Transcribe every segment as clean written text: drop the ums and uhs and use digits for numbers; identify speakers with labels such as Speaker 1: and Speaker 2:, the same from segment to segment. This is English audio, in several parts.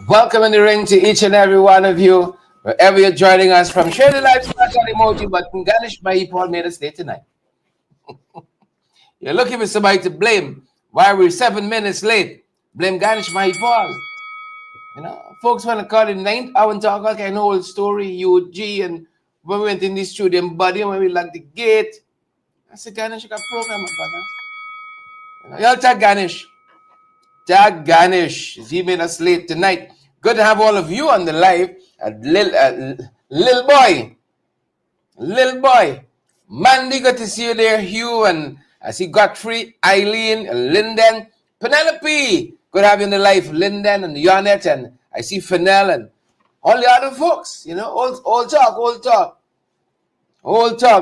Speaker 1: Welcome in the ring to each and every one of you, wherever you're joining us from. Share the live smash on emoji, but Ganesh Mahipal made us late tonight. You're looking for somebody to blame. Why we're 7 minutes late? Blame Ganesh Mahipal. You know, folks want to call it ninth hour and talk like an old story, UG, and when we went in the studio and buddy, when we locked the gate. I said, Ganesh, you got program, my brother. You know, y'all tag Ganesh. Tag Ganesh. He made us late tonight. Good to have all of you on the live. Lil boy. Mandy, good to see you there. Hugh, and I see Godfrey, Eileen, Linden, Penelope. Good to have you on the live. Linden and Yonet, and I see Fennel and all the other folks. You know, all talk.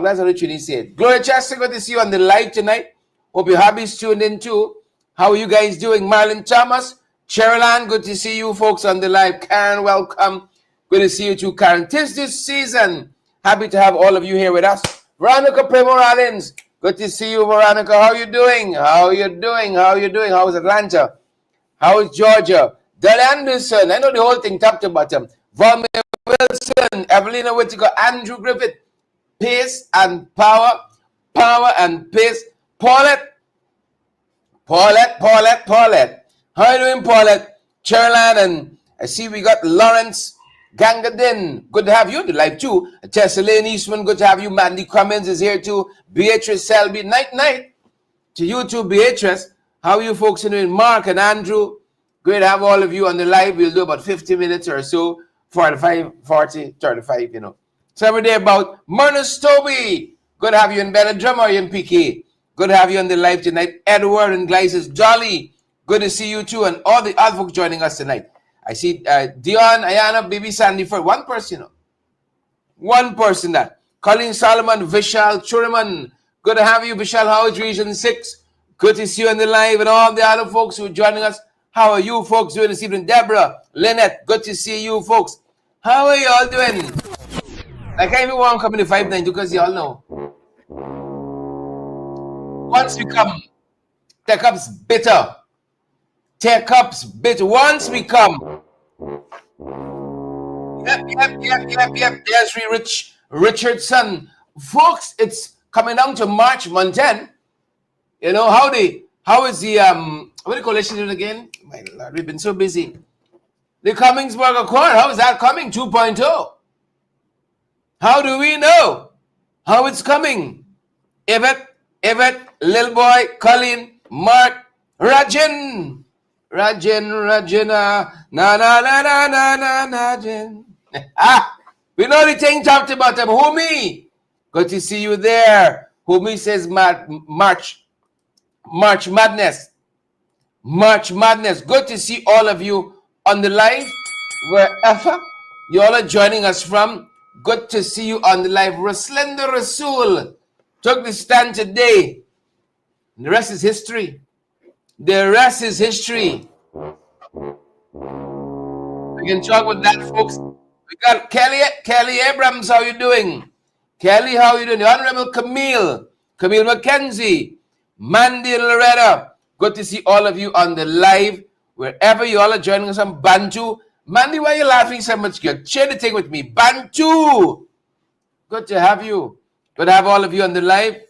Speaker 1: That's what Richard said. Gloria Chester, good to see you on the live tonight. Hope your hobby's tuned in too. How are you guys doing? Marlon Thomas, Cheryl Ann, good to see you folks on the live. Karen, welcome. Good to see you too, Karen. 'Tis this season. Happy to have all of you here with us. Veronica Premoralins, good to see you, Veronica. How are you doing? How is Atlanta? How is Georgia? Del Anderson, I know the whole thing top to bottom. Von Wilson, Evelina Whittaker, Andrew Griffith, pace and power and pace. Paulette. How are you doing, Paulette? Cherlan, and I see we got Lawrence Gangadin. Good to have you in the live too. Tessa Lane Eastman, good to have you. Mandy Cummins is here too. Beatrice Selby, night. To you too, Beatrice. How are you folks doing? Mark and Andrew, great to have all of you on the live. We'll do about 50 minutes or so, 45, 40, 35, you know. So every day about Myrna Toby. Good to have you in Bella Drummer in PK. Good to have you on the live tonight. Edward and Gleises Jolly. Good to see you too, and all the other folks joining us tonight. I see Dion, Ayana, Baby Sandy for one person, you know. One person that. Colleen Solomon, Vishal Churiman. Good to have you, Vishal Howard, Region 6. Good to see you on the live, and all the other folks who are joining us. How are you folks doing this evening? Deborah, Lynette, good to see you folks. How are you all doing? I can't even want to come in the 592 because you all know. Once we come, Teacups bitter. Once we come. Yep. There's Richardson. Folks, it's coming down to March month 10. You know, how is the, what do you call it again? My Lord, we've been so busy. The Cummingsburg Accord, how is that coming? 2.0. How do we know how it's coming? Yvette, Lil Boy, Colleen, Mark, Rajin, Rajin. We know the thing talked about them. Homie, good to see you there. Homie says March Madness. Good to see all of you on the live, wherever you all are joining us from. Good to see you on the live. Raslenda Rasul took the stand today. The rest is history. We can talk with that, folks. We got Kelly Abrams. How you doing? Kelly, how you doing? The Honorable Camille McKenzie, Mandy and Loretta. Good to see all of you on the live, wherever you all are joining us from. Bantu. Mandy, why are you laughing so much? Good. Share the thing with me. Bantu. Good to have you. Good to have all of you on the live.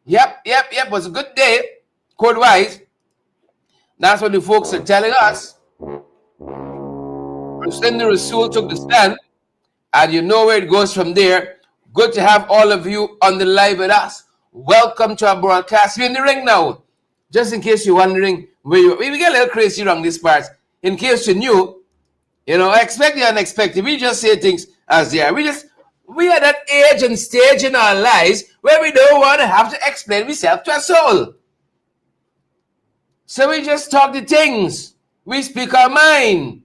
Speaker 1: Yep. It was a good day, code-wise. That's what the folks are telling us. Raslenda Rasul took the stand, and you know where it goes from there. Good to have all of you on the live with us. Welcome to our broadcast. We're in the ring now. Just in case you're wondering where you are. We get a little crazy around this part. In case you're new, you know, expect the unexpected. We just say things as they are. We are that age and stage in our lives where we don't want to have to explain ourselves to a soul. So we just talk the things. We speak our mind.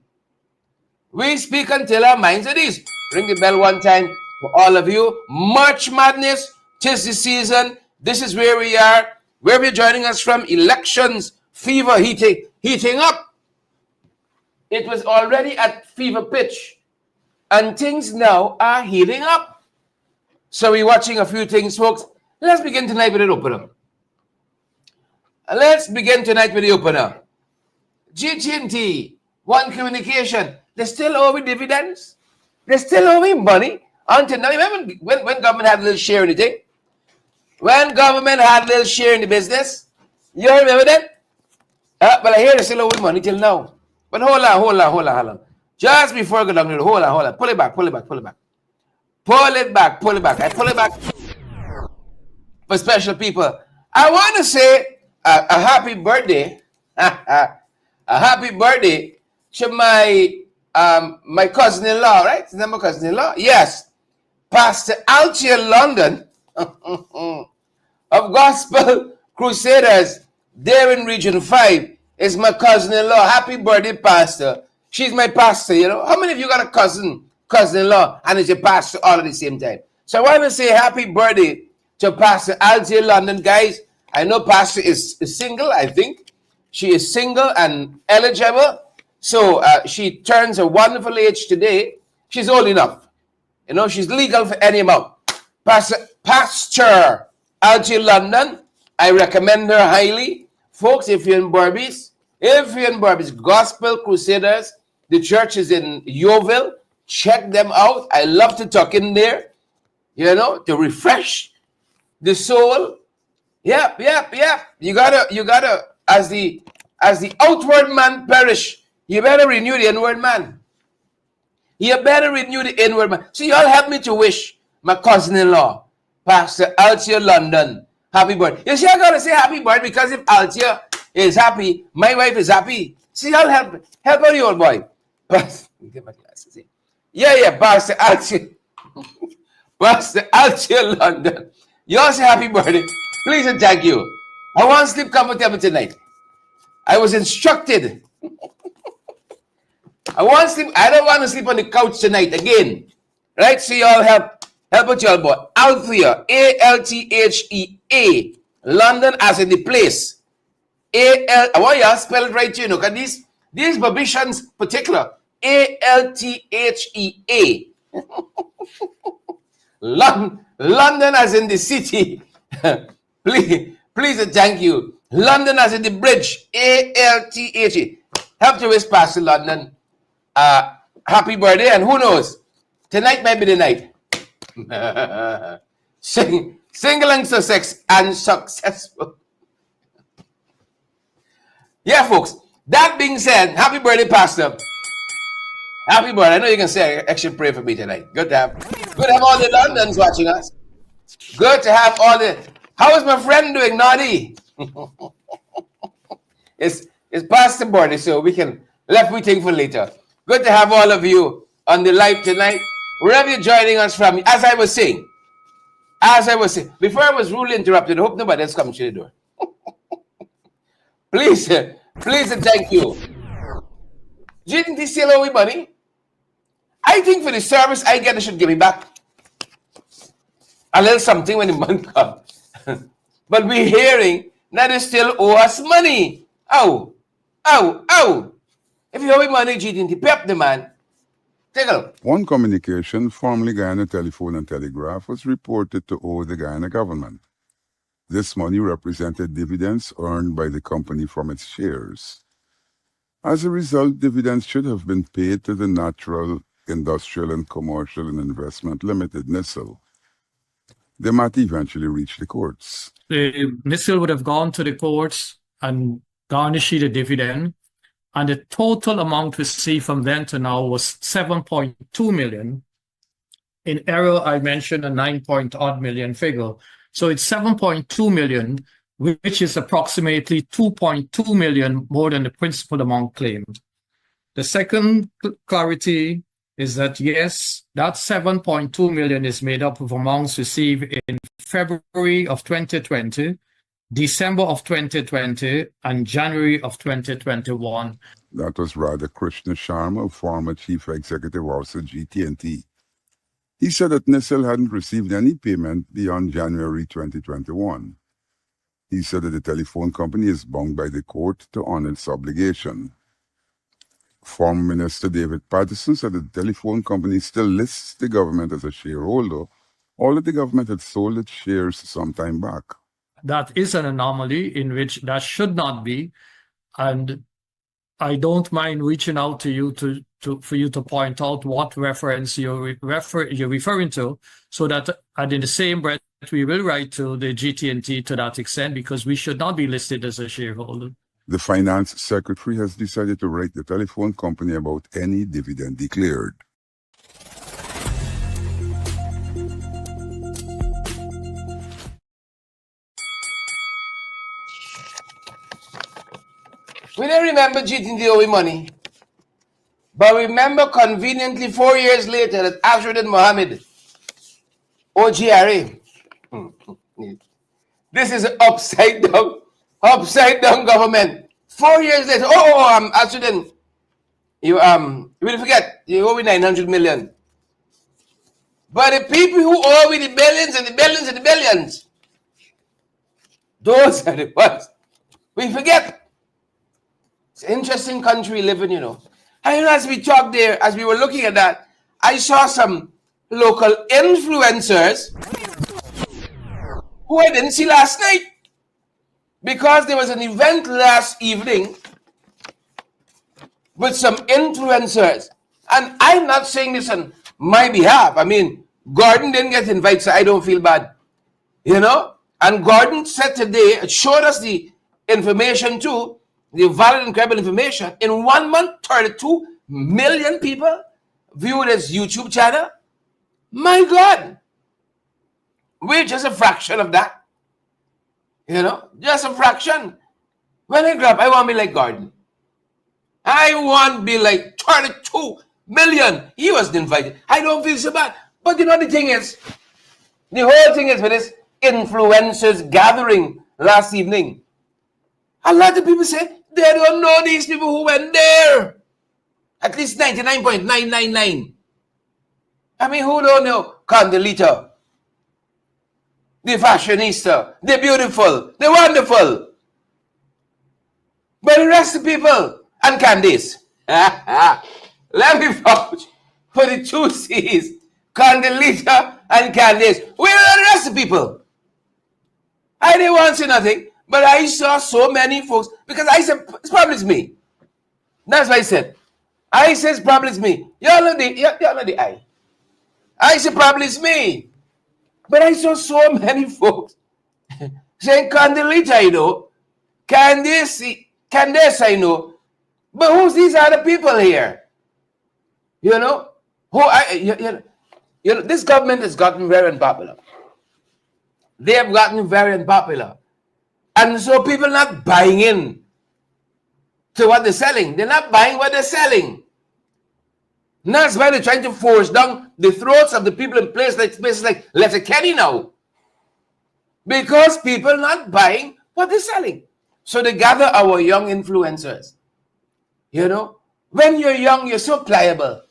Speaker 1: We speak until our minds are ease. Ring the bell one time for all of you. March Madness, 'tis the season. This is where we are. Where we're joining us from. Elections, fever heating up. It was already at fever pitch, and things now are heating up. So we're watching a few things, folks. Let's begin tonight with an opener. GT&T, One communication. They still owe me dividends. They still owe me money. Until now, remember when government had a little share in the thing? When government had a little share in the business? You remember that? But I hear they still owe me money till now. But hold on. Just before I go down there, hold on. Pull it back. I pull it back for special people. I want to say a happy birthday, a happy birthday to my cousin-in-law, right? Is that my cousin-in-law? Yes. Pastor Altia London of Gospel Crusaders there in Region 5 is my cousin-in-law. Happy birthday, Pastor. She's my pastor, you know. How many of you got a cousin-in-law, and it's your pastor all at the same time? So I want to say happy birthday to Pastor Altia London, guys. I know Pastor is single, I think. She is single and eligible. So she turns a wonderful age today. She's old enough. You know, she's legal for any amount. Pastor Algie London, I recommend her highly. Folks, if you're in Berbice, Gospel Crusaders, the church is in Yeovil. Check them out. I love to tuck in there, you know, to refresh the soul. Yep. You gotta, as the outward man perish, you better renew the inward man. You better renew the inward man. So y'all help me to wish my cousin-in-law, Pastor Altia London, happy birthday. You see, I gotta say happy birthday because if Altia is happy, my wife is happy. See, y'all help out the old boy. Get my glasses in. Yeah, Pastor Altia. Pastor Altia London. Y'all say happy birthday. Please and thank you. I want to sleep comfortable tonight. I was instructed. I don't want to sleep on the couch tonight again. Right? So y'all help out y'all boy. Althea, Althea, London as in the place. I want y'all spell it right, you know, because these Babishans particular. Althea. London as in the city. Please and thank you. London as in the bridge. Althea. Help to wish Pastor London happy birthday, and who knows, tonight might be the night. Single and successful. Yeah, folks. That being said, happy birthday, Pastor. Happy birthday. I know you can say I should pray for me tonight. Good to have all the Londons watching us. Good to have all the. How is my friend doing, Noddy? It's Pastor birthday, so we can left meeting for later. Good to have all of you on the live tonight. Wherever you're joining us from, as I was saying, before I was rudely interrupted, I hope nobody else comes to the door. Please and thank you. Do you think they still owe me money? I think for the service I get, they should give me back a little something when the month comes. But we're hearing that they still owe us money. Ow. If you owe me money, GTT, pep the man. Take a look.
Speaker 2: One communication, formerly Guyana Telephone and Telegraph, was reported to owe the Guyana government. This money represented dividends earned by the company from its shares. As a result, dividends should have been paid to the Natural, Industrial and Commercial and Investment Limited, NISL. The matter eventually reached the courts.
Speaker 3: The NISL would have gone to the courts and garnished the dividend, and the total amount received from then to now was 7.2 million. In error, I mentioned a 9-point-odd million figure. So it's 7.2 million, which is approximately 2.2 million more than the principal amount claimed. The second clarity is that, yes, that 7.2 million is made up of amounts received in February of 2020, December of 2020, and January of 2021.
Speaker 2: That was Radha Krishna Sharma, former Chief Executive Officer, GT&T. He said that NISL hadn't received any payment beyond January 2021. He said that the telephone company is bound by the court to honor its obligation. Former Minister David Patterson said that the telephone company still lists the government as a shareholder, or that the government had sold its shares some time back.
Speaker 3: That is an anomaly in which that should not be. And I don't mind reaching out to you for you to point out what reference you're referring to, so that and in the same breath we will write to the GT&T to that extent, because we should not be listed as a shareholder.
Speaker 2: The finance secretary has decided to write the telephone company about any dividend declared.
Speaker 1: We don't remember GT&T owing money. But remember conveniently 4 years later that Ashruddin Mohammed, OGRA. This is upside down government. 4 years later, Ashruddin, you will forget, you owe me 900 million. But the people who owe me the billions and the billions and the billions, those are the ones we forget. It's an interesting country we live in, you know. And as we talked there, as we were looking at that, I saw some local influencers who I didn't see last night, because there was an event last evening with some influencers. And I'm not saying this on my behalf. I mean, Gordon didn't get invited, so I don't feel bad. You know? And Gordon said today, it showed us the information too, the valid and credible information. In 1 month, 32 million people viewed his YouTube channel. My God. We're just a fraction of that. You know, just a fraction. When I grow up, I want to be like Gordon. I want to be like 32 million. He wasn't invited. I don't feel so bad. But you know, the whole thing is with this influencers gathering last evening. A lot of people say they don't know these people who went there. At least 99.999. I mean, who don't know Condoleezza, the fashionista, the beautiful, the wonderful. But the rest of the people, and Candice. Let me vouch for the two C's, Condoleezza and Candice. Where are the rest of the people? I didn't want to say nothing, but I saw so many folks, because I said, it's probably me. That's what I said. I said, it's probably me. Y'all know the I. I said, probably it's me. But I saw so many folks saying, Condoleezza, I know. Candice, I know. But who's these other people here? You know? This government has gotten very unpopular. They have gotten very unpopular. And so people are not buying in to what they're selling. They're not buying what they're selling. And that's why they're trying to force down the throats of the people in places like Letterkenny now. Because people are not buying what they're selling. So they gather our young influencers. You know, when you're young, you're so pliable.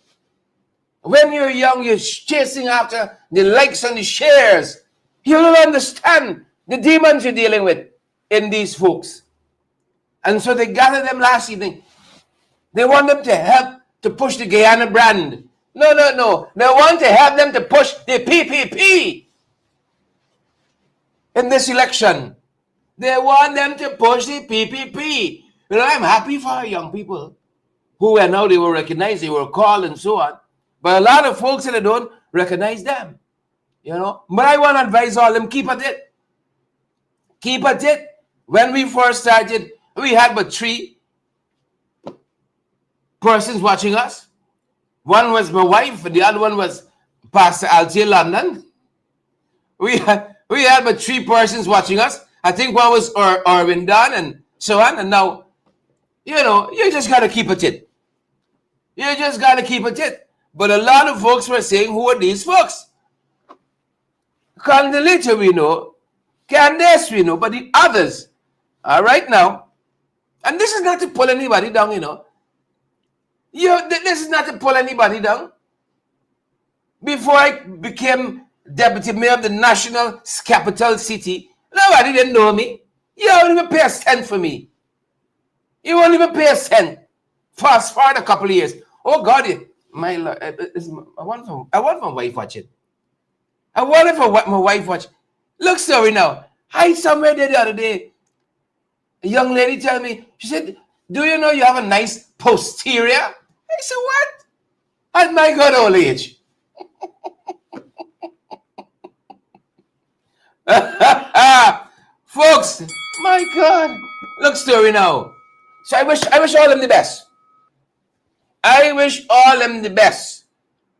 Speaker 1: When you're young, you're chasing after the likes and the shares. You don't understand the demons you're dealing with in these folks. And so they gathered them last evening. They want them to help to push the Guyana brand. No. They want to help them to push the PPP in this election. They want them to push the PPP. You know, I'm happy for our young people who are now, they were recognized, they were called and so on. But a lot of folks that don't recognize them. You know, but I want to advise all them, keep at it. Keep at it. When we first started, we had but 3 persons watching us. One was my wife, and the other one was Pastor Altia London. We had but 3 persons watching us. I think one was Orwin Dunn and so on. And now, you know, you just got to keep at it. You just got to keep at it. But a lot of folks were saying, who are these folks? Condoleezza we know, Candace we know, but the others are right now. And this is not to pull anybody down, you know. This is not to pull anybody down. Before I became deputy mayor of the national capital city, nobody didn't know me. You won't even pay a cent for me. You won't even pay a cent. Fast forward a couple of years. Oh God, my Lord, I want my wife watching. I wonder if my wife watch. Look, sorry now. I somewhere there the other day. A young lady tell me, she said, Do you know you have a nice posterior? I said, what? At my good old age. Folks, my God. Look, story now. So I wish all them the best. I wish all them the best.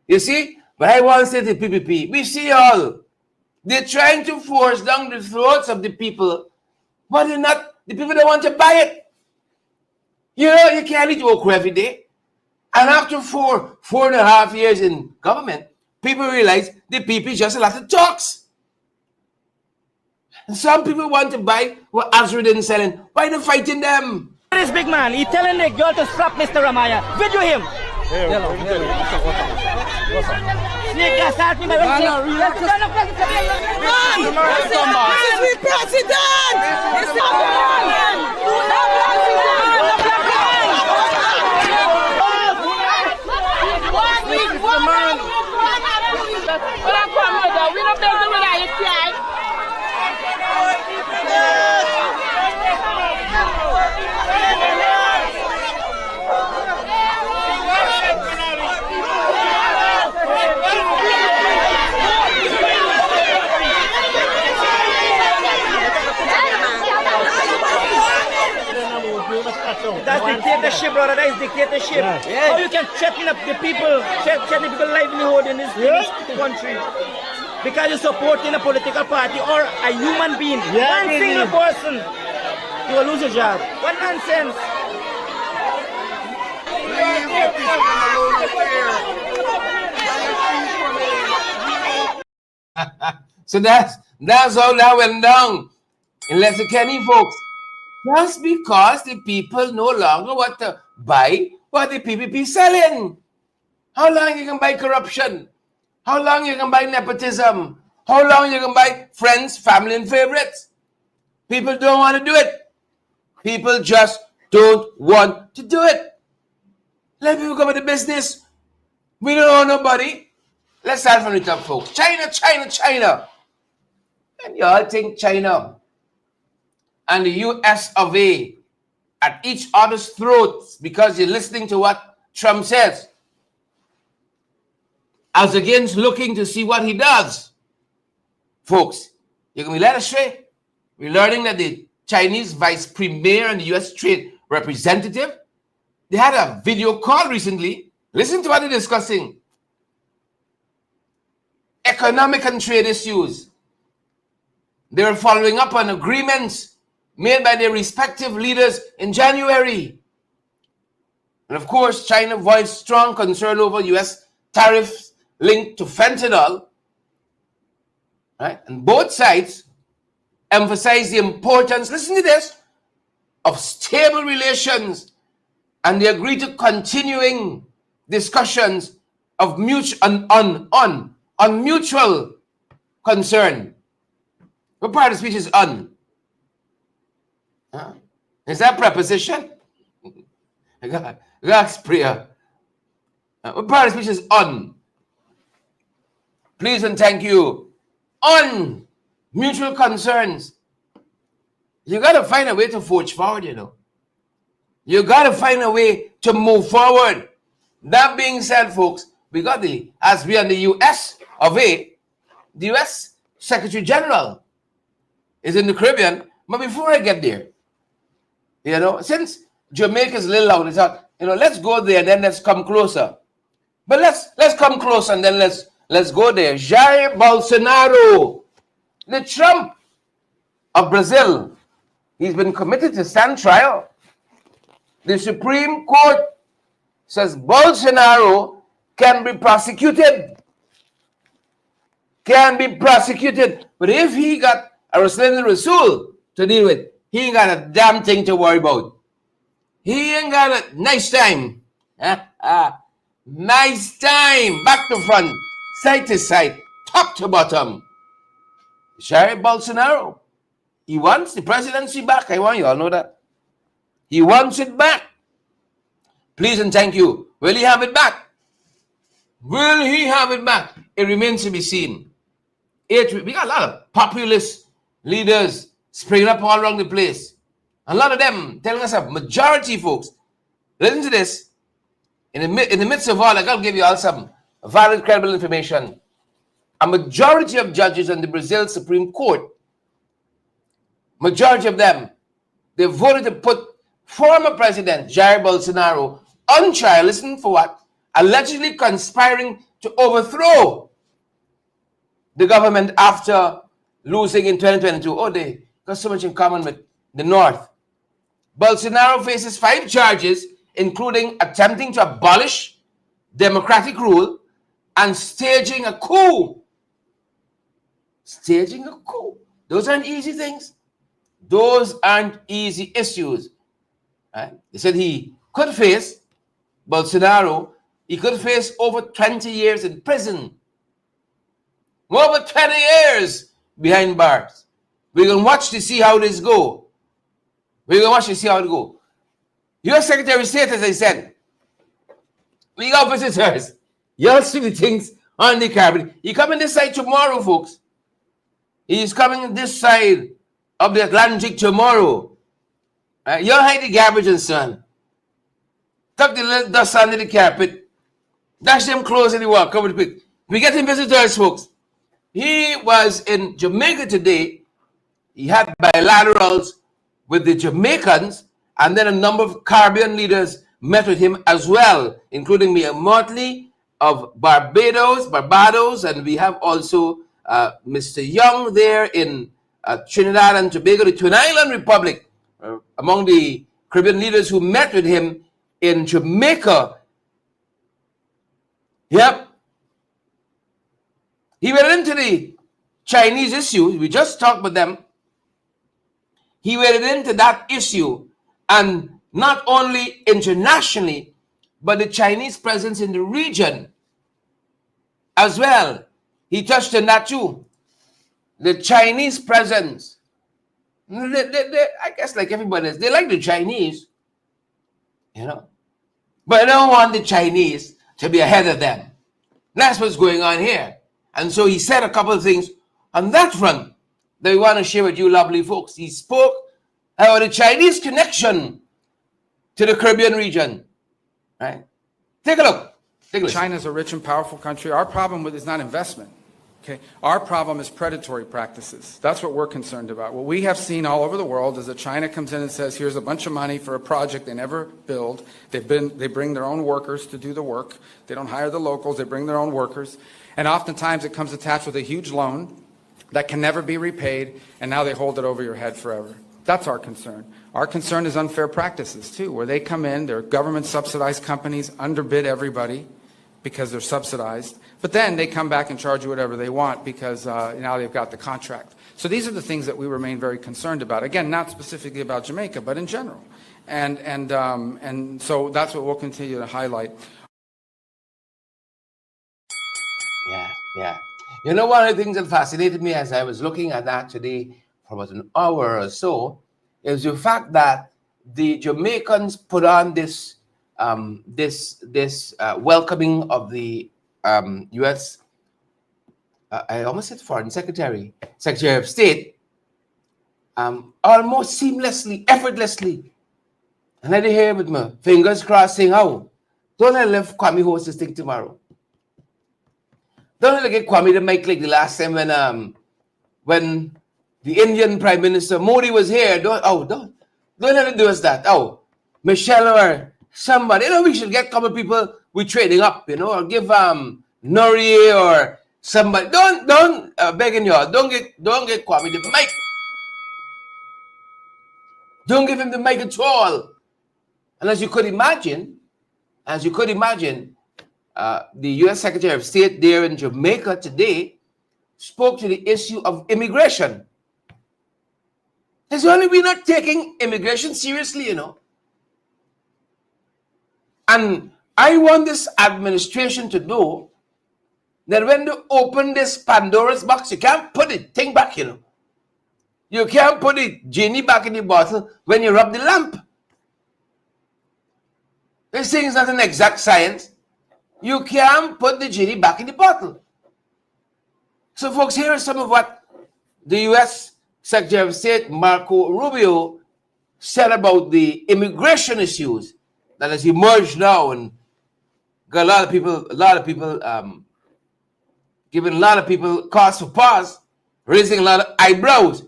Speaker 1: You see? But I want to say to PPP, we see all. They're trying to force down the throats of the people, but they're not, the people don't want to buy it. You know, you can't eat okra every day. And after 4.5 years in government, people realize the PP just a lot of talks. And some people want to buy what Azruddin selling. Why they fighting them?
Speaker 4: This big man, he telling the girl to slap Mr. Ramaya. Video him. That's dictatorship, brother. That is dictatorship. How you can threaten up the people, threaten the people livelihood in this country because you're supporting a political party or a human being. One single person, you will lose your job. What nonsense!
Speaker 1: So that's how that went down in Letterkenny, folks. Just because the people no longer want to buy what the PPP selling. How long you can buy corruption? How long you can buy nepotism? How long you can buy friends, family, and favorites? People don't want to do it. People just don't want to do it. Let people come into business. We don't owe nobody. Let's start from the top, folks. China. And y'all think China and the US of A at each other's throats because you're listening to what Trump says, as against looking to see what he does. Folks, you're going to be led astray. We're learning that the Chinese vice premier and the US trade representative, they had a video call recently. Listen to what they're discussing. Economic and trade issues. They were following up on agreements made by their respective leaders in January. And of course, China voiced strong concern over US tariffs linked to fentanyl. Right? And both sides emphasize the importance, listen to this, of stable relations, and they agree to continuing discussions of mutual on mutual concern. What part of the speech is on? Huh? Is that preposition? God's prayer. What part of the speech is on? Please and thank you. On mutual concerns. You got to find a way to forge forward, you know. You got to find a way to move forward. That being said, folks, we got as we are in the US of A, the US Secretary General is in the Caribbean. But before I get there, you know, since Jamaica's a little loud, I thought, you know, let's go there and then let's come closer. But let's come closer and then let's go there. Jair Bolsonaro, the Trump of Brazil, he's been committed to stand trial. The Supreme Court says Bolsonaro can be prosecuted. But if he got a Rasul Rasul to deal with, he ain't got a damn thing to worry about. He ain't got a nice time. Nice time. Back to front, side to side, top to bottom. Jair Bolsonaro, he wants the presidency back. I want you all know that. He wants it back. Please and thank you. Will he have it back? Will he have it back? It remains to be seen. We got a lot of populist leaders springing up all around the place. A lot of them telling us a majority, folks. Listen to this. In the midst of all, I'll give you all some valid, credible information. A majority of judges on the Brazil Supreme Court, majority of them, they voted to put former President Jair Bolsonaro on trial. Listen for what? Allegedly conspiring to overthrow the government after losing in 2022. Oh, they got so much in common with the North. Bolsonaro faces 5 charges, including attempting to abolish democratic rule and staging a coup. Staging a coup. Those aren't easy things. Those aren't easy issues. Right? They said he could face, Bolsonaro, he could face over 20 years in prison. Over 20 years behind bars. We're going to watch to see how this go. We're going to watch to see how it go. U.S. Secretary of State, as I said, we got visitors. Y'all see the things on the Caribbean. He coming this side tomorrow, folks. He's coming this side of the Atlantic tomorrow. Y'all hide the garbage and son. Tuck the little dust under the carpet. Dash them clothes and the walk. Cover the quick. We getting visitors, folks. He was in Jamaica today. He had bilaterals with the Jamaicans, and then a number of Caribbean leaders met with him as well, including Mia Motley of Barbados, and we have also Mr. Young there in Trinidad and Tobago, the Twin Island Republic, among the Caribbean leaders who met with him in Jamaica. Yep. He went into the Chinese issue. We just talked about them. He went into that issue, and not only internationally, but the Chinese presence in the region as well. He touched on that too. The Chinese presence. I guess like everybody else, they like the Chinese, you know. But they don't want the Chinese to be ahead of them. That's what's going on here. And so he said a couple of things on that front that we want to share with you, lovely folks. He spoke about the Chinese connection to the Caribbean region. Right? Take a look. Take a listen.
Speaker 5: China's a rich and powerful country. Our problem with is not investment. Okay? Our problem is predatory practices. That's what we're concerned about. What we have seen all over the world is that China comes in and says, here's a bunch of money for a project they never build. They bring their own workers to do the work. They don't hire the locals. They bring their own workers. And oftentimes it comes attached with a huge loan that can never be repaid, and now they hold it over your head forever. That's our concern. Our concern is unfair practices, too, where they come in, they're government-subsidized companies, underbid everybody because they're subsidized, but then they come back and charge you whatever they want because now they've got the contract. So these are the things that we remain very concerned about. Again, not specifically about Jamaica, but in general. And so that's what we'll continue to highlight.
Speaker 1: Yeah. You know, one of the things that fascinated me as I was looking at that today for about an hour or so is the fact that the Jamaicans put on this welcoming of the U.S. I almost said Foreign Secretary of State, almost seamlessly, effortlessly. And I did hear with my fingers crossed saying, "Oh, don't I let Kwame host this thing tomorrow? Don't let get Kwame the mic like the last time when the Indian Prime Minister Modi was here. Don't let him do us that. Oh, Michelle or somebody. You know, we should get a couple of people we trading up, you know, or give Nori or somebody. Don't begging y'all. Don't get Kwame the mic. Don't give him the mic at all. And as you could imagine, the U.S. Secretary of State there in Jamaica today spoke to the issue of immigration. It's only we're not taking immigration seriously, you know. And I want this administration to know that when they open this Pandora's box, you can't put the thing back, you know. You can't put the genie back in the bottle when you rub the lamp. This thing is not an exact science. You can't put the genie back in the bottle. So, folks, here is some of what the U.S. Secretary of State Marco Rubio said about the immigration issues that has emerged now and got a lot of people giving a lot of people cause for pause, raising a lot of eyebrows.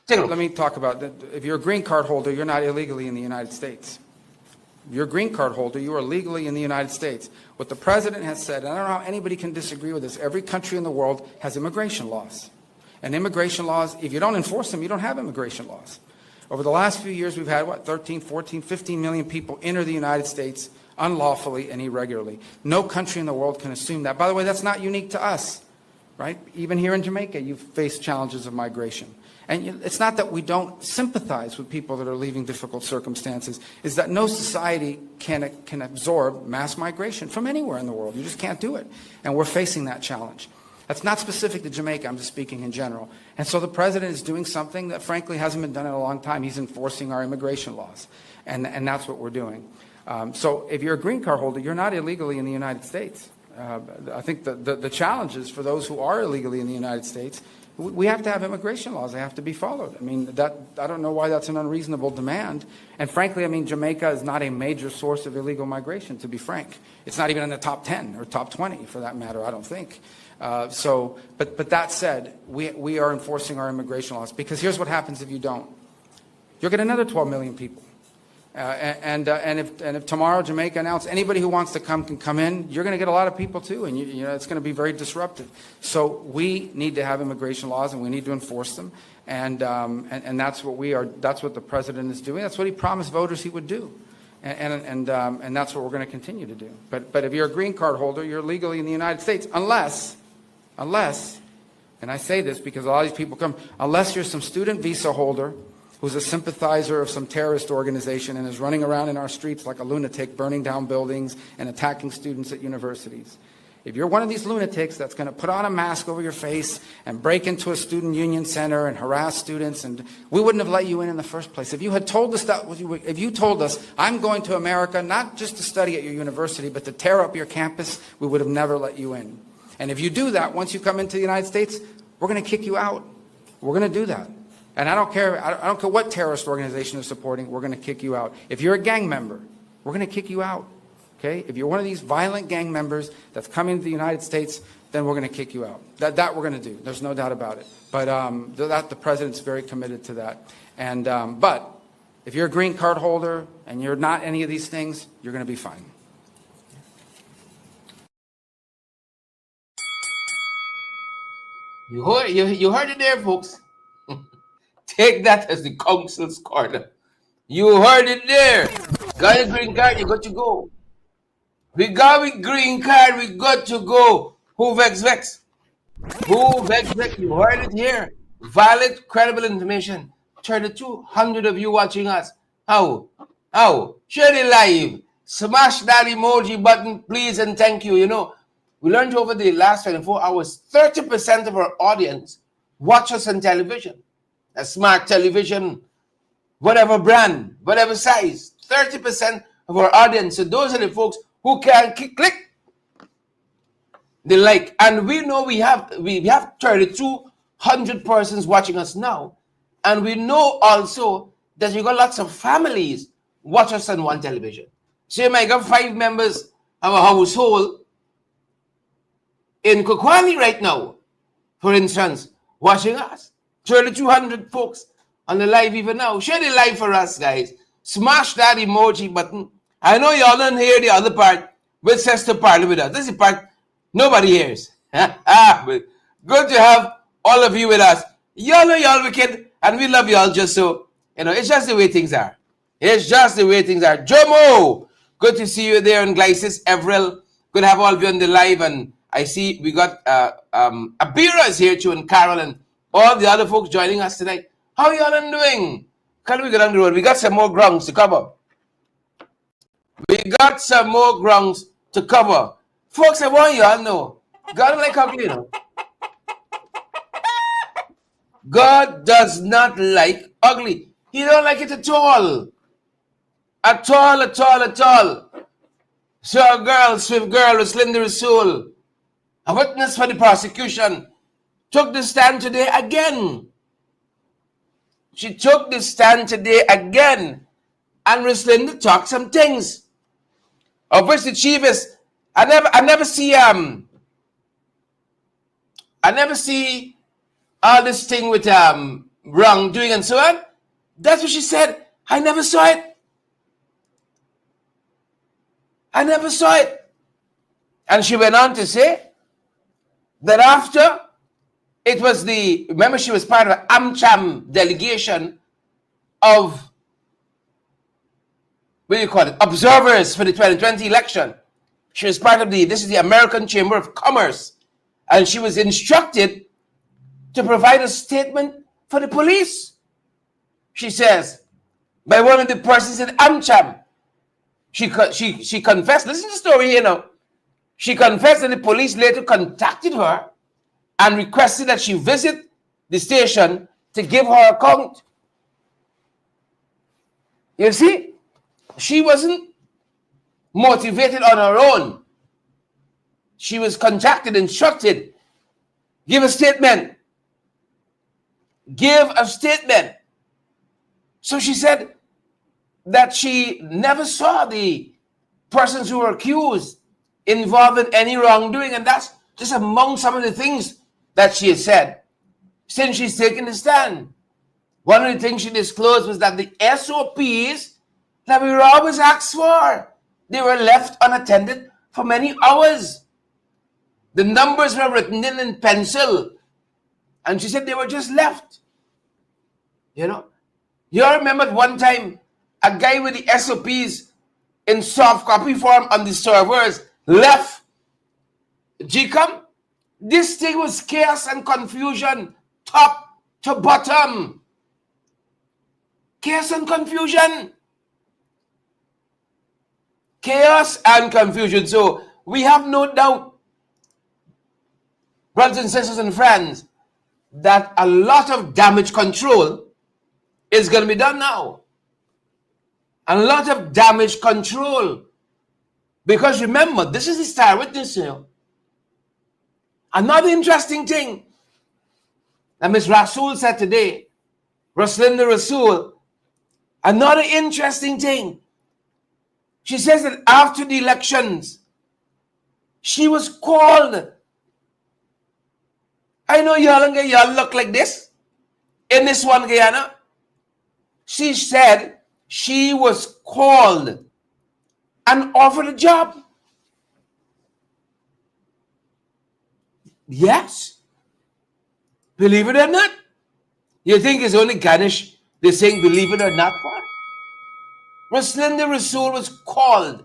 Speaker 1: Take a look.
Speaker 5: Let me talk about that. If you're a green card holder, you're not illegally in the United States. If you're a green card holder, you are legally in the United States. What the president has said, and I don't know how anybody can disagree with this, every country in the world has immigration laws. And immigration laws, if you don't enforce them, you don't have immigration laws. Over the last few years, we've had, 13, 14, 15 million people enter the United States unlawfully and irregularly. No country in the world can assume that. By the way, that's not unique to us, right? Even here in Jamaica, you've faced challenges of migration. And it's not that we don't sympathize with people that are leaving difficult circumstances. It's that no society can absorb mass migration from anywhere in the world. You just can't do it. And we're facing that challenge. That's not specific to Jamaica. I'm just speaking in general. And so the president is doing something that, frankly, hasn't been done in a long time. He's enforcing our immigration laws. And that's what we're doing. So if you're a green card holder, you're not illegally in the United States. I think the challenge is for those who are illegally in the United States, we have to have immigration laws. They have to be followed. I mean, I don't know why that's an unreasonable demand. And frankly, I mean, Jamaica is not a major source of illegal migration, to be frank. It's not even in the top 10 or top 20, for that matter, I don't think. But that said, we are enforcing our immigration laws, because here's what happens if you don't. You'll get another 12 million people. And if tomorrow Jamaica announced anybody who wants to come can come in, you're going to get a lot of people too, and you know it's going to be very disruptive. So we need to have immigration laws, and we need to enforce them, and that's what we are. That's what the president is doing. That's what he promised voters he would do, and that's what we're going to continue to do. But if you're a green card holder, you're legally in the United States, unless, and I say this because a lot of these people come, unless you're some student visa holder who's a sympathizer of some terrorist organization and is running around in our streets like a lunatic, burning down buildings and attacking students at universities. If you're one of these lunatics that's going to put on a mask over your face and break into a student union center and harass students, and we wouldn't have let you in the first place. If you had told us that, if you told us, I'm going to America not just to study at your university, but to tear up your campus, we would have never let you in. And if you do that, once you come into the United States, we're going to kick you out. We're going to do that. And I don't care what terrorist organization is supporting, we're going to kick you out. If you're a gang member, we're going to kick you out. Okay? If you're one of these violent gang members that's coming to the United States, then we're going to kick you out. That we're going to do. There's no doubt about it. But the president's very committed to that. And but if you're a green card holder and you're not any of these things, you're going to be fine.
Speaker 1: You heard it there, folks. Take that as the council's corner. You heard it there. Got a green card, you got to go. We got a green card, we got to go. Who vex? Who vex? You heard it here. Valid, credible information. 3,200 of you watching us. How? Share it live. Smash that emoji button, please, and thank you. You know, we learned over the last 24 hours, 30% of our audience watch us on television. A smart television, whatever brand, whatever size, 30% of our audience. So those are the folks who can click the like. And we know we have 3,200 persons watching us now. And we know also that you got lots of families watch us on one television. So you might have 5 members of a household in Kokwani right now, for instance, watching us. 3,200 folks on the live even now. Share the live for us, guys. Smash that emoji button. I know y'all don't hear the other part, which says to party with us. This is the part nobody hears. But good to have all of you with us. Y'all know y'all wicked, and we love y'all just so, you know, it's just the way things are. It's just the way things are. Jomo, good to see you there in Glycis. Everell, good to have all of you on the live. And I see we got Abira is here too, and Carol, and all the other folks joining us tonight. How y'all doing? Can we get on the road? We got some more grounds to cover. Folks, I want y'all know, God don't like ugly, you know. God does not like ugly. He don't like it at all. At all. So a girl, swift girl, with slender soul, a witness for the prosecution, took the stand today again. she took the stand today again and Roslinda talked some things. Of which the chief is, I never see all this thing with wrongdoing and so on. That's what she said. I never saw it. I never saw it. And she went on to say that after it was remember she was part of an AmCham delegation of, what do you call it, observers for the 2020 election. She was part of this is the American Chamber of Commerce. And she was instructed to provide a statement for the police. She says, by one of the persons in AmCham. She confessed, listen to the story here now. She confessed that the police later contacted her and requested that she visit the station to give her account. You see, she wasn't motivated on her own. She was contacted, instructed, give a statement. Give a statement. So she said that she never saw the persons who were accused involved in any wrongdoing, and that's just among some of the things that she has said since she's taken the stand. One of the things she disclosed was that the SOPs that we were always asked for, they were left unattended for many hours. The numbers were written in pencil, and she said they were just left. You know, you all remember at one time a guy with the SOPs in soft copy form on the servers left GCOM. This thing was chaos and confusion, top to bottom. Chaos and confusion. Chaos and confusion. So we have no doubt, brothers and sisters and friends, that a lot of damage control is going to be done now. A lot of damage control. Because remember, this is the Star Witness here. Another interesting thing that Ms. Rasool said today, Roslinda Rasool, another interesting thing. She says that after the elections, she was called. I know y'all look like this in this one, Guyana. She said she was called and offered a job. Yes. Believe it or not. You think it's only Ganesh they're saying believe it or not for? Roslinda Rasool was called.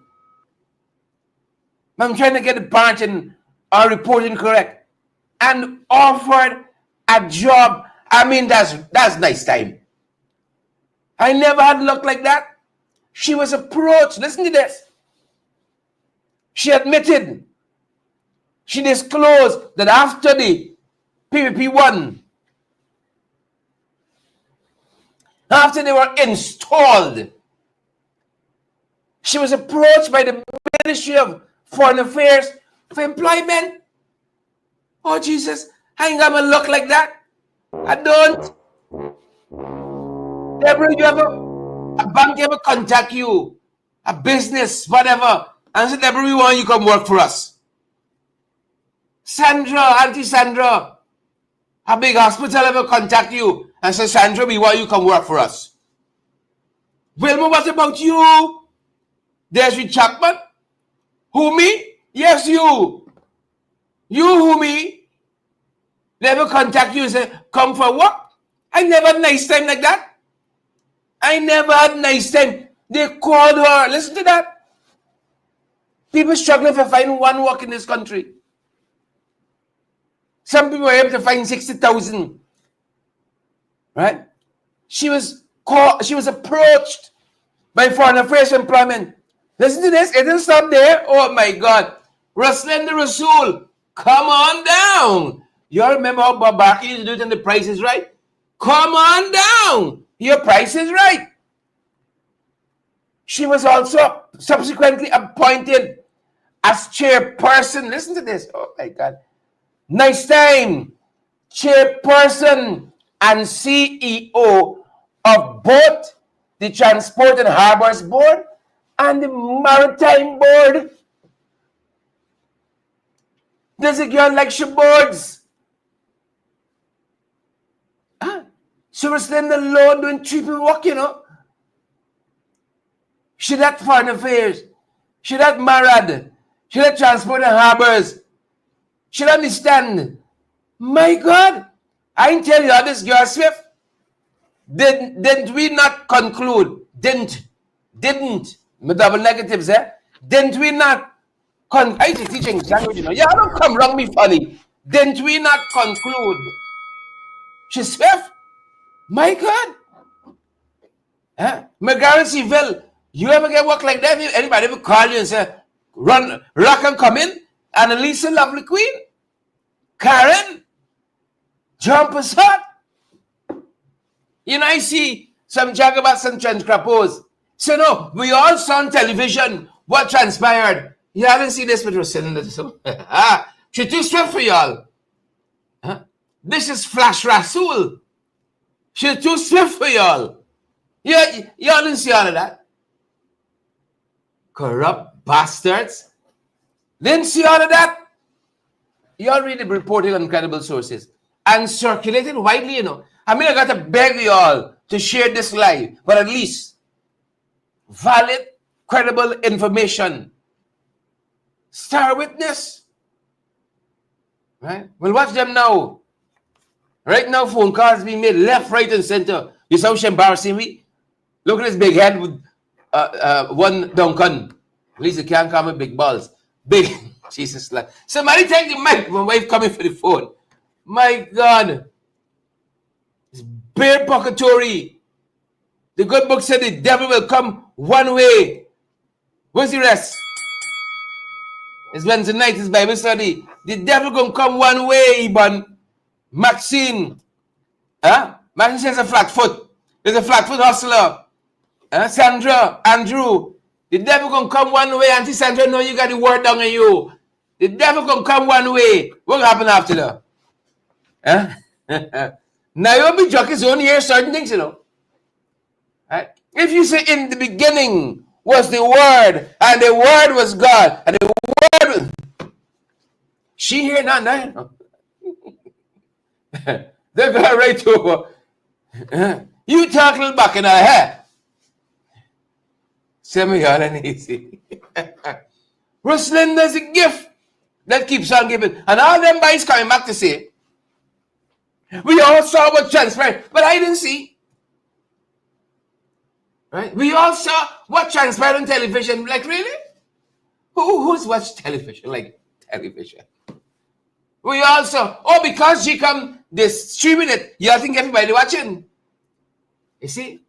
Speaker 1: I'm trying to get the part in our reporting correct. And offered a job. I mean, that's nice time. I never had luck like that. She was approached. Listen to this. She admitted, she disclosed that after the PPP won, after they were installed, she was approached by the Ministry of Foreign Affairs for employment. Oh, Jesus, I ain't got my luck like that. I don't. Deborah, a bank ever contact you, a business, whatever, and say, Deborah, we want you to come work for us. Sandra, Auntie Sandra, a big hospital ever contact you and say, Sandra, we want you to come work for us. Wilma, what about you? There's Rich Chapman. Who, me? Yes, you. You, who, me? Never contact you and say, come for work. I never had a nice time like that. I never had a nice time. They called her. Listen to that. People struggling for finding one work in this country. Some people were able to find 60,000. Right? She was approached by Foreign Affairs Employment. Listen to this. It didn't stop there. Oh my God. Roslinda Rasool, come on down. You all remember how Babaki used to do it and the Price is Right? Come on down. Your price is right. She was also subsequently appointed as chairperson. Listen to this. Oh my God. Nice time. Chairperson and CEO of both the Transport and Harbors Board and the Maritime Board. Does a girl like she boards? She was then alone doing triple work, you know. She that Foreign Affairs. She that married. She that Transport and Harbors. She understand. My God. I tell you how this girl Swift. Didn't we not conclude? Didn't. With double negatives, eh? Didn't we not I used to teach English language, you know. Yeah, don't come wrong me funny. Didn't we not conclude? She's Swift. My God. Huh? Civil. You ever get work like that? Anybody ever call you and say, run, rock and come in? And Elisa, lovely queen. Karen. Jump us hot. You know, I see some jagabats and transcrapos. So no, we all saw on television what transpired. You haven't seen this with Rosinda. So, she's too swift for y'all. Huh? This is Flash Rasul. She's too swift for y'all. Y'all didn't see all of that. Corrupt bastards. Didn't see all of that. Y'all read the reported on credible sources and circulated widely, you know. I mean, I got to beg y'all to share this live, but at least valid, credible information. Star witness. Right? Well, watch them now. Right now, phone calls being made left, right, and center. You saw how embarrassing me? Look at this big head with one Duncan. At least you can't call me big balls. Big. Jesus. Like. Somebody take the mic. My wife coming for the phone. My God. It's bare pocketory. The good book said the devil will come one way. Where's the rest? It's Wednesday night, it's Bible study. The devil gonna come one way, Ibon. Maxine. Maxine says a flat foot. There's a flat foot hustler. Sandra, Andrew. The devil gonna come one way. Auntie Sandra, know you got the word down on you. The devil gonna come one way. What happen after that? Naomi Jockeys only hear certain things, you know. Right? If you say in the beginning was the word, and the word was God, and the word was... She hear not now. They go right over. You talk a little back in her head. Send me all and easy. Rosalinda's a gift that keeps on giving. And all them boys coming back to say, we all saw what transpired, but I didn't see. Right? We all saw what transpired on television. Like, really? Who's watched television? Like, television. We all saw. Oh, because she come, they streaming it. Y'all think everybody watching? You see?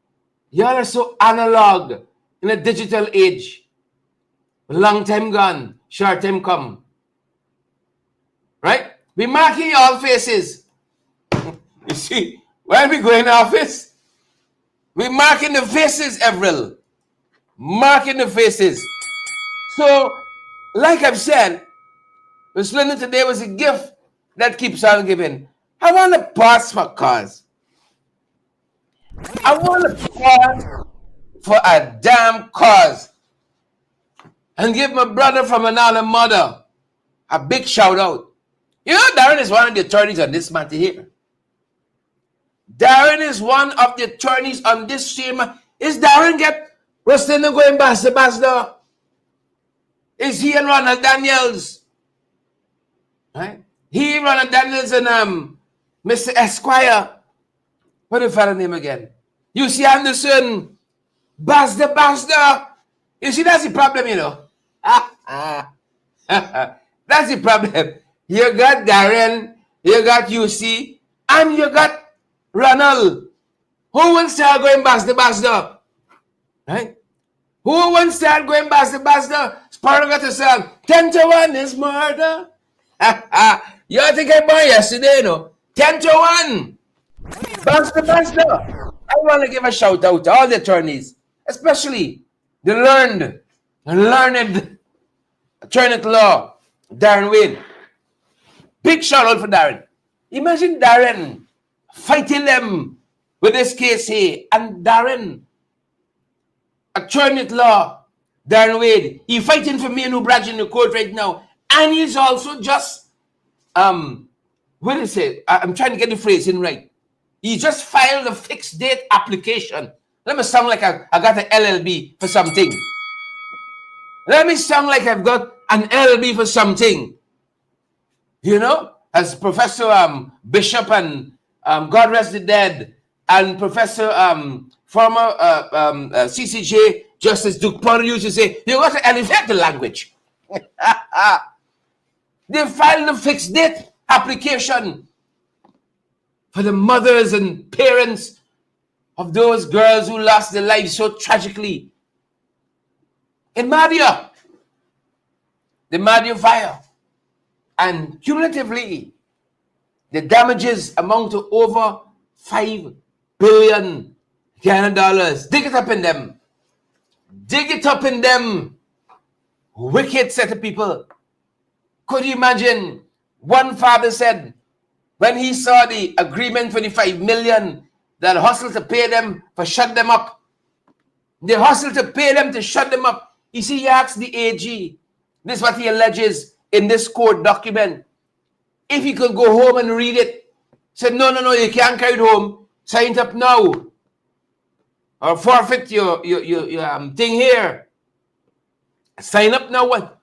Speaker 1: Y'all are so analog in a digital age. Long time gone, short time come. Right? We marking all faces. You see, when we go in the office, we marking the faces, Avril. Marking the faces. So, like I've said, this learning today was a gift that keeps on giving. I want to pause for cause. I want to pause for a damn cause. And give my brother from another mother a big shout out. You know, Darren is one of the attorneys on this matter here. Darren is one of the attorneys on this stream. Is Darren get Rustina going ambassador? Is he and Ronald Daniels? Right? He, Ronald Daniels, and Mr. Esquire. What the fellow name again? You see Anderson. Basda. You see, that's the problem, you know. That's the problem. You got Darren, you got UC, and you got Ronald. Who will start going Basda? Right? Who will start going Basda? Sparrow got a song. 10 to 1 is murder. You think I born yesterday, you know? 10 to 1. Basda. I want to give a shout out to all the attorneys, especially the learned attorney at law, Darren Wayne. Big shout out for Darren. Imagine Darren fighting them with this case here. And Darren, attorney at law, Darren Wade, he's fighting for me and Ubraj in the court right now. And he's also just, what is it? I'm trying to get the phrasing right. He just filed a fixed date application. Let me sound like I got an LLB for something. Let me sound like I've got an LLB for something. You know, as Professor Bishop and God rest the dead, and Professor former CCJ Justice Duke Potter used to say, you got to elevate the language. They filed a fixed date application for the mothers and parents of those girls who lost their lives so tragically in Mahdia, the Mahdia fire. And cumulatively, the damages amount to over $5 billion Canadian dollars. Dig it up in them. Dig it up in them. Wicked set of people. Could you imagine? One father said, when he saw the agreement for the $5 million, that hustled to pay them for shut them up. They hustled to pay them to shut them up. You see, he asked the AG, this is what he alleges in this court document, if he could go home and read it. Said, no, you can't carry it home. Sign it up now. Or forfeit your thing here. Sign up now. What?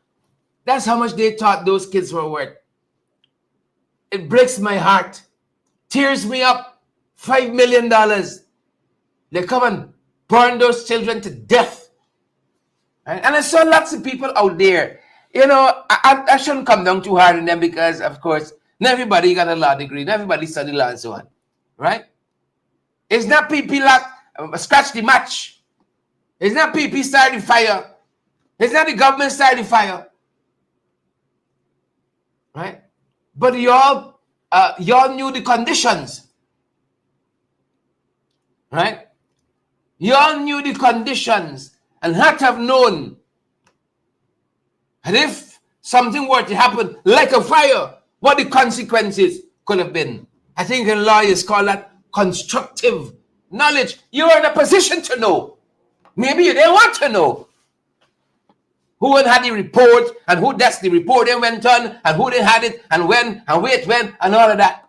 Speaker 1: That's how much they thought those kids were worth. It breaks my heart. Tears me up. $5 million. They come and burn those children to death. Right? And I saw lots of people out there. You know, I shouldn't come down too hard on them because, of course, not everybody got a law degree. Not everybody studied law and so on. Right? It's not PP scratch the match. It's not PP started the fire. It's not the government started the fire. Right? But y'all knew the conditions. Right? Y'all knew the conditions and had to have known that if something were to happen like a fire, what the consequences could have been. I think in lawyers call that constructive knowledge. You are in a position to know. Maybe you didn't want to know. Who had the report and who that's the report then went on and who didn't had it and when and where it went and all of that.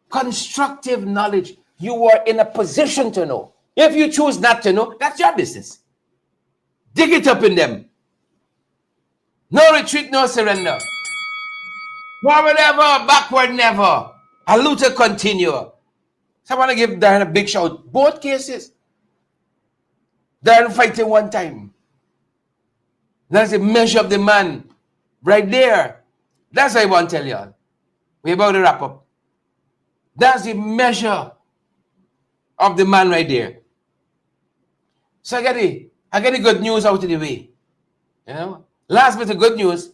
Speaker 1: Constructive knowledge. You are in a position to know. If you choose not to know, that's your business. Dig it up in them. No retreat, no surrender. Forward ever, backward never. A looter continue. So I want to give Darren a big shout. Both cases. Darren fighting one time. That's the measure of the man. Right there. That's what I want to tell y'all. We're about to wrap up. That's the measure of the man right there. So I get the good news out of the way. You know, last bit of good news.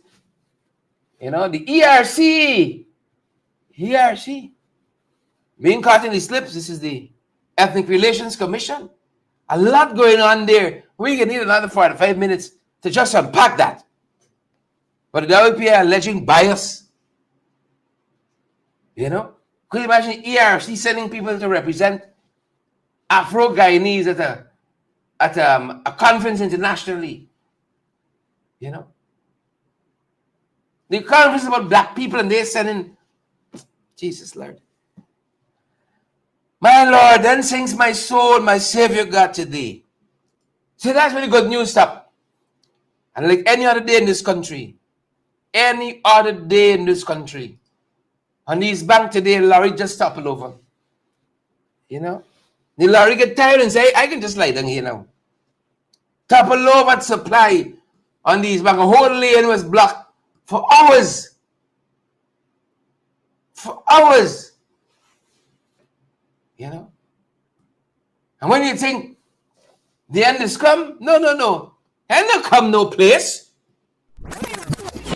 Speaker 1: You know, the ERC being caught in the slips. This is the Ethnic Relations Commission. A lot going on there. We can need another 45 minutes to just unpack that. But the WPA alleging bias. You know, could you imagine ERC sending people to represent Afro-Guyanese at a conference internationally? You know, the conference about black people and they're sending, Jesus Lord. My Lord, then sings my soul, my Savior God today. See, that's really good news stuff. And like any other day in this country, on these banks today, lorry just toppled over. You know, the lorry get tired and say, I can just lie down here now. Topple over at supply on these banks. A whole lane was blocked for hours. For hours. You know? And when you think the end is come, no. End will come no place.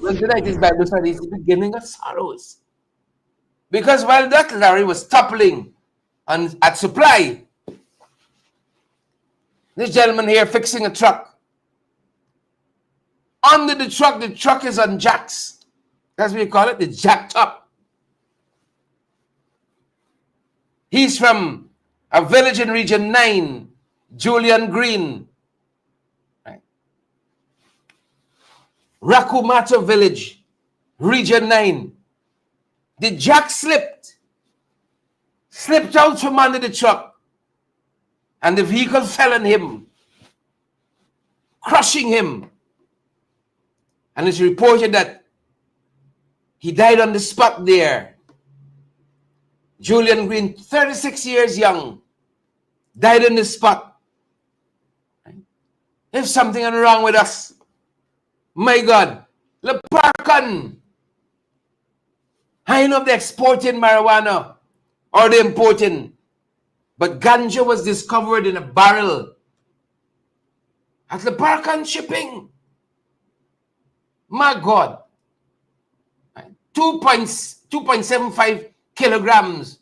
Speaker 1: When tonight is Bible study, it's the beginning of sorrows. Because while that lorry was toppling at supply, this gentleman here fixing a truck. Under the truck is on jacks. That's what we call it, the jack top. He's from a village in Region 9, Julian Green. Right? Rakumata village, Region 9. The jack slipped out from under the truck, and the vehicle fell on him, crushing him. And it's reported that he died on the spot there. Julian Green, 36 years young, died on the spot. There's something wrong with us. My God, Leparkan. I know if they're exporting marijuana or they're importing, but ganja was discovered in a barrel at Leparkan shipping. My God. 2.75 kilograms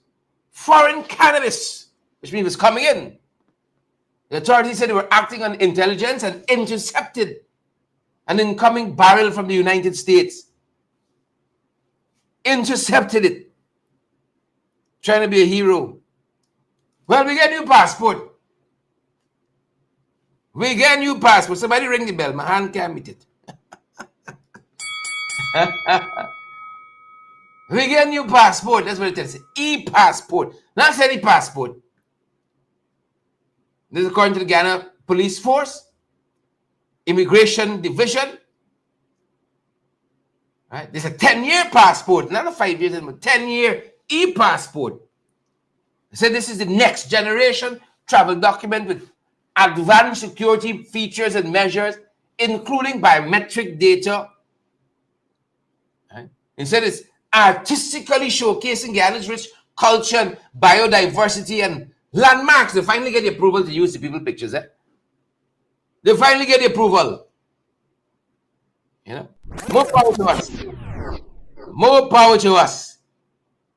Speaker 1: foreign cannabis, which means it was coming in. The authorities said they were acting on intelligence and intercepted an incoming barrel from the United States. Intercepted it. Trying to be a hero. Well, we get a new passport. We get a new passport. Somebody ring the bell. My hand can't meet it. We get a new passport. That's what it tells. E-passport. Not any passport. This is according to the Ghana Police Force, Immigration Division. Right? This is a 10-year passport, not a 5 years, but 10-year e-passport. They said this is the next generation travel document with advanced security features and measures, including biometric data. Right? It said it's artistically showcasing Ghana's rich culture and biodiversity and landmarks. They finally get the approval to use the people pictures. They finally get the approval. You know, more power to us. More power to us.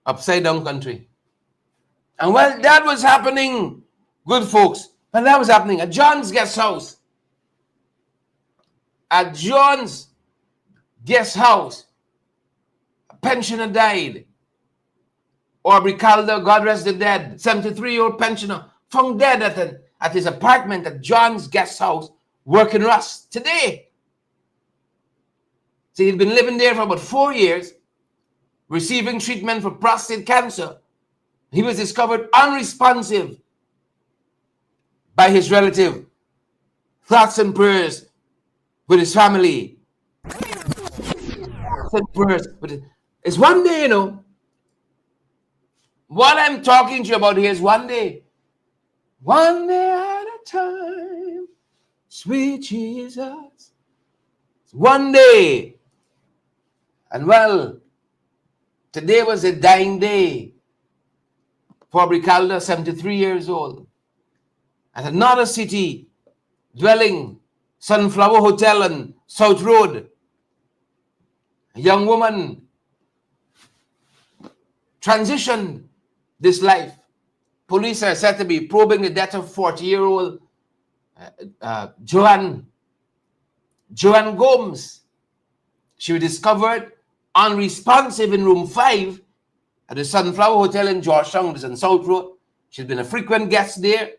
Speaker 1: Upside down country. And while that was happening, good folks, while that was happening at John's guest house, a pensioner died. Aubrey Calder, God rest the dead, 73-year-old pensioner, found dead at his apartment at John's guest house, working Rust today. So he'd been living there for about 4 years, receiving treatment for prostate cancer. He was discovered unresponsive by his relative. Thoughts and prayers with his family. Thoughts and prayers. It's one day, you know. What I'm talking to you about here is one day. One day at a time. Sweet Jesus. One day. And well, today was a dying day for Calder, 73 years old. At another city dwelling, Sunflower Hotel on South Road. A young woman transitioned this life. Police are said to be probing the death of 40-year-old Joanne Gomes. She was discovered unresponsive in room 5 at the Sunflower Hotel in Georgetown, which is on South Road. She'd been a frequent guest there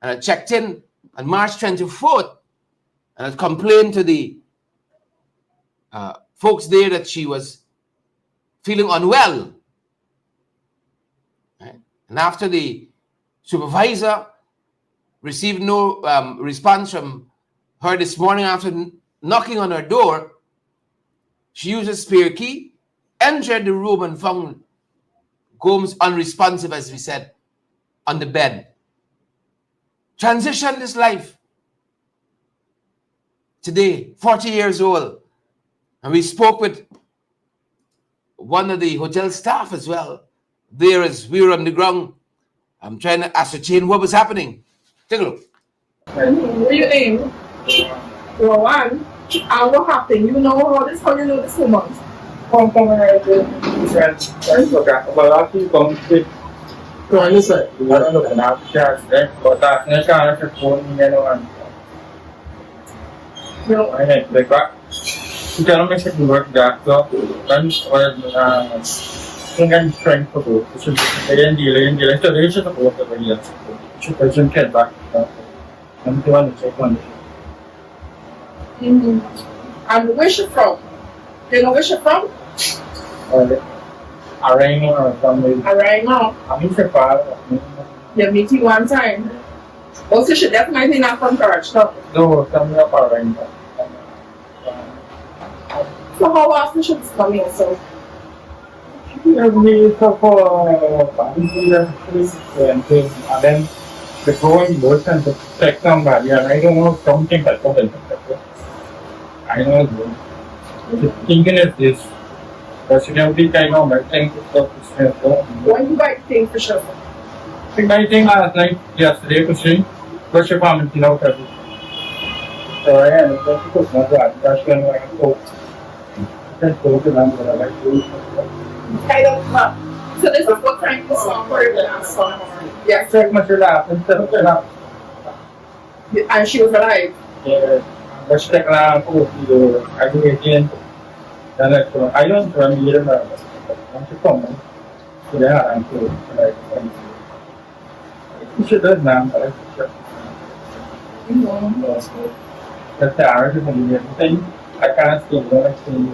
Speaker 1: and had checked in on March 24th and had complained to the folks there that she was feeling unwell. Right? And after the supervisor received no response from her this morning after knocking on her door, she used a spare key, entered the room and found Gomes unresponsive, as we said, on the bed. Transitioned his life. Today, 40 years old. And we spoke with one of the hotel staff as well. There as we were on the ground. I'm trying to ascertain what was happening. Take a look.
Speaker 6: What your name? Rowan. And what happened? You know how you know this woman?
Speaker 7: From America. Friends look at last week on the so I just said, I don't know about cats there, but that's not kind of phone me anyone. No, I had like that. You can't make it work that so then 应该是 strength 不足，就是连这里是不这个也是本身偏大，很多的情况。
Speaker 6: And where's she from? Do you know where she from?
Speaker 7: Arena or something.
Speaker 6: Arena.
Speaker 7: I mean, so far.
Speaker 6: You meet you one time. Also, she definitely not from Georgetown.
Speaker 7: No, coming up Arena.
Speaker 6: So how often she's coming? So.
Speaker 7: Every couple and then the growing motion to check somebody, and I don't know something that I know the thinking is this. But you don't think I know my thing to stop this.
Speaker 6: When you buy things for sure.
Speaker 7: I think I think last night, yesterday, to see, but she found it out. So I am going to my God. That's when I go. That's go to them, but I like to.
Speaker 6: Kind of. So this is what time the song for the last song. Yeah.
Speaker 7: Check my lap instead of the lap.
Speaker 6: And she was alive.
Speaker 7: Yeah. But check lang po dito. I do again. Then I don't run here na. Ang sipong. Kaya ang po. Should have done that. That's the hours of the thing. I can't see what I see.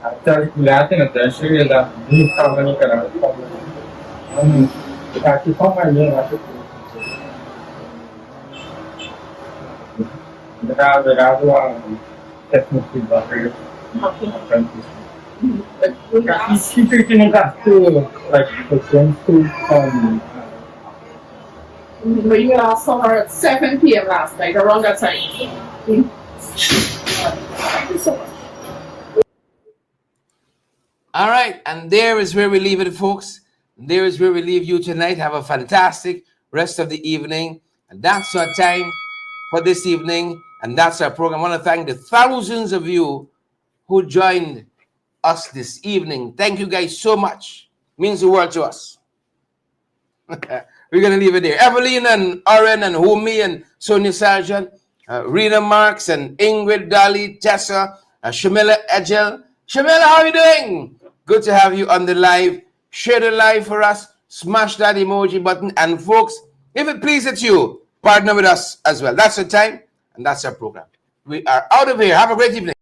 Speaker 7: After laughing at that, she is a new company. It's actually from my name. The guy technically better. She's treating that to like the to
Speaker 6: But you saw her at 7 p.m. last night, around that time. Thank you so much.
Speaker 1: All right, and there is where we leave it, folks. There is where we leave you tonight. Have a fantastic rest of the evening. And that's our time for this evening. And that's our program. I want to thank the thousands of you who joined us this evening. Thank you guys so much. Means the world to us. We're going to leave it there. Evelyn and Oren and Humi and Sonia Sargent, Rena Marks and Ingrid, Dali, Tessa, Shamila Edgel. Shamila, how are you doing? Good to have you on the live. Share the live for us. Smash that emoji button. And folks, if it pleases you, partner with us as well. That's the time and that's our program. We are out of here. Have a great evening.